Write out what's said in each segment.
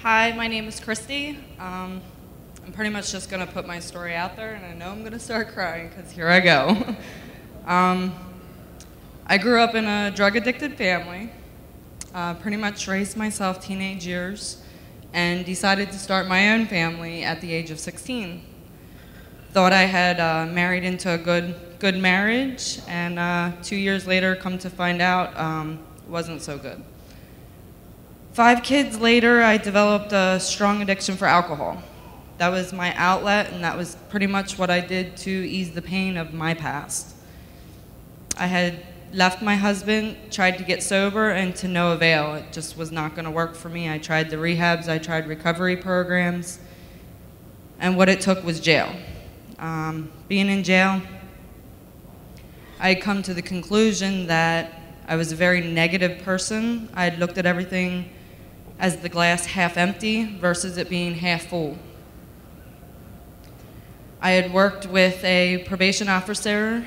Hi, my name is Kristie. I'm pretty much just going to put my story out there, and I know I'm going to start crying because here I go. I grew up in a drug-addicted family, pretty much raised myself teenage years, and decided to start my own family at the age of 16. Thought I had married into a good marriage, and 2 years later, come to find out, wasn't so good. 5 kids later, I developed a strong addiction for alcohol. That was my outlet, and that was pretty much what I did to ease the pain of my past. I had left my husband, tried to get sober, and to no avail. It just was not going to work for me. I tried the rehabs, I tried recovery programs, and what it took was jail. Being in jail, I had come to the conclusion that I was a very negative person. I had looked at everything as the glass half empty versus it being half full. I had worked with a probation officer.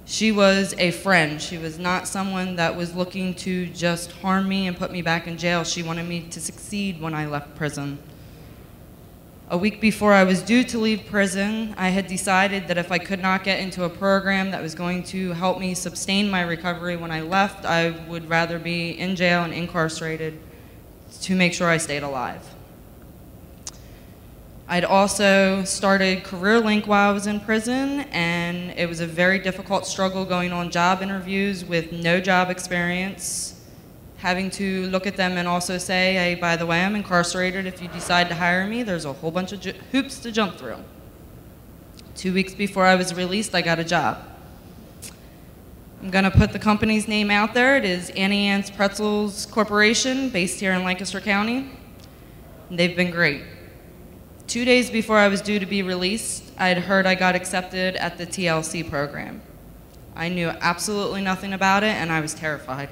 She was a friend. She was not someone that was looking to just harm me and put me back in jail. She wanted me to succeed when I left prison. A week before I was due to leave prison, I had decided that if I could not get into a program that was going to help me sustain my recovery when I left, I would rather be in jail and incarcerated to make sure I stayed alive. I'd also started CareerLink while I was in prison, and it was a very difficult struggle going on job interviews with no job experience, having to look at them and also say, hey, by the way, I'm incarcerated. If you decide to hire me, there's a whole bunch of hoops to jump through. 2 weeks before I was released, I got a job. I'm going to put the company's name out there. It is Annie Ann's Pretzels Corporation, based here in Lancaster County. And they've been great. 2 days before I was due to be released, I had heard I got accepted at the TLC program. I knew absolutely nothing about it, and I was terrified.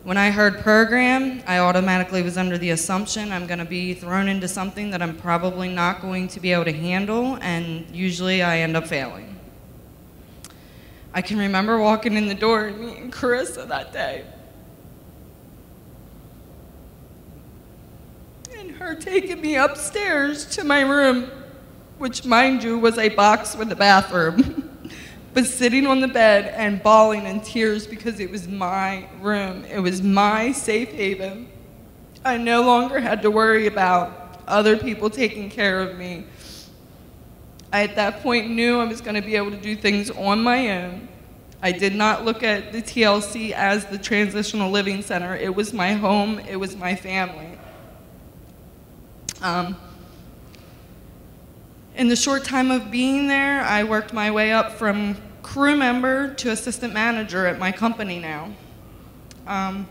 When I heard program, I automatically was under the assumption I'm going to be thrown into something that I'm probably not going to be able to handle, and usually I end up failing. I can remember walking in the door and meeting Carissa that day, and her taking me upstairs to my room, which, mind you, was a box with a bathroom. But sitting on the bed and bawling in tears because it was my room. It was my safe haven. I no longer had to worry about other people taking care of me. I, at that point, knew I was going to be able to do things on my own. I did not look at the TLC as the transitional living center. It was my home. It was my family. In the short time of being there, I worked my way up from crew member to assistant manager at my company now. I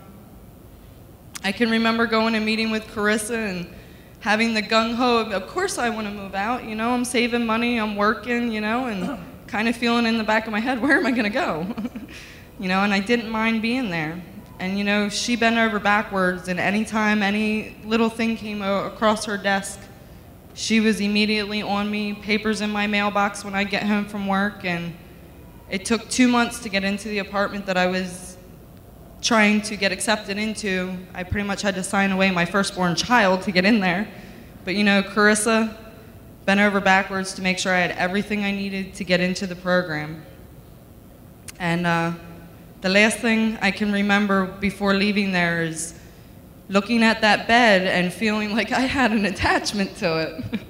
can remember going and meeting with Carissa and having the gung-ho of course I want to move out, you know, I'm saving money, I'm working, you know, and kind of feeling in the back of my head, where am I going to go? You know, and I didn't mind being there. And, you know, she bent over backwards, and anytime any little thing came across her desk, she was immediately on me, papers in my mailbox when I get home from work, and it took 2 months to get into the apartment that I was trying to get accepted into. I pretty much had to sign away my firstborn child to get in there. But you know, Carissa bent over backwards to make sure I had everything I needed to get into the program. And the last thing I can remember before leaving there is looking at that bed and feeling like I had an attachment to it.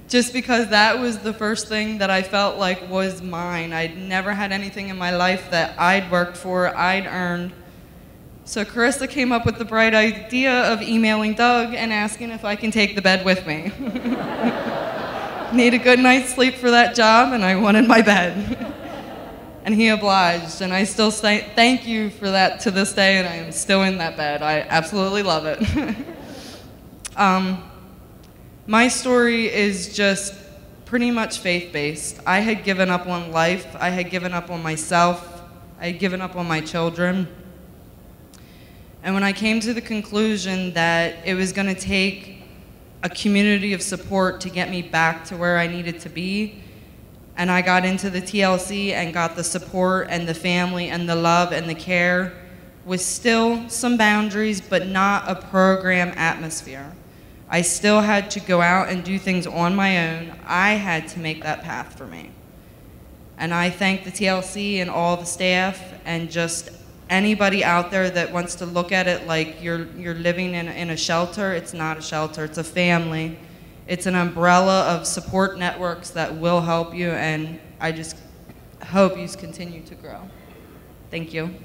Just because that was the first thing that I felt like was mine. I'd never had anything in my life that I'd worked for, I'd earned. So Carissa came up with the bright idea of emailing Doug and asking if I can take the bed with me. Need a good night's sleep for that job, and I wanted my bed. And he obliged, and I still say thank you for that to this day, and I am still in that bed. I absolutely love it. My story is just pretty much faith-based. I had given up on life. I had given up on myself. I had given up on my children. And when I came to the conclusion that it was going to take a community of support to get me back to where I needed to be, and I got into the TLC and got the support and the family and the love and the care with still some boundaries, but not a program atmosphere. I still had to go out and do things on my own. I had to make that path for me. And I thank the TLC and all the staff and just anybody out there that wants to look at it like you're living in a shelter. It's not a shelter, it's a family. It's an umbrella of support networks that will help you, and I just hope you continue to grow. Thank you.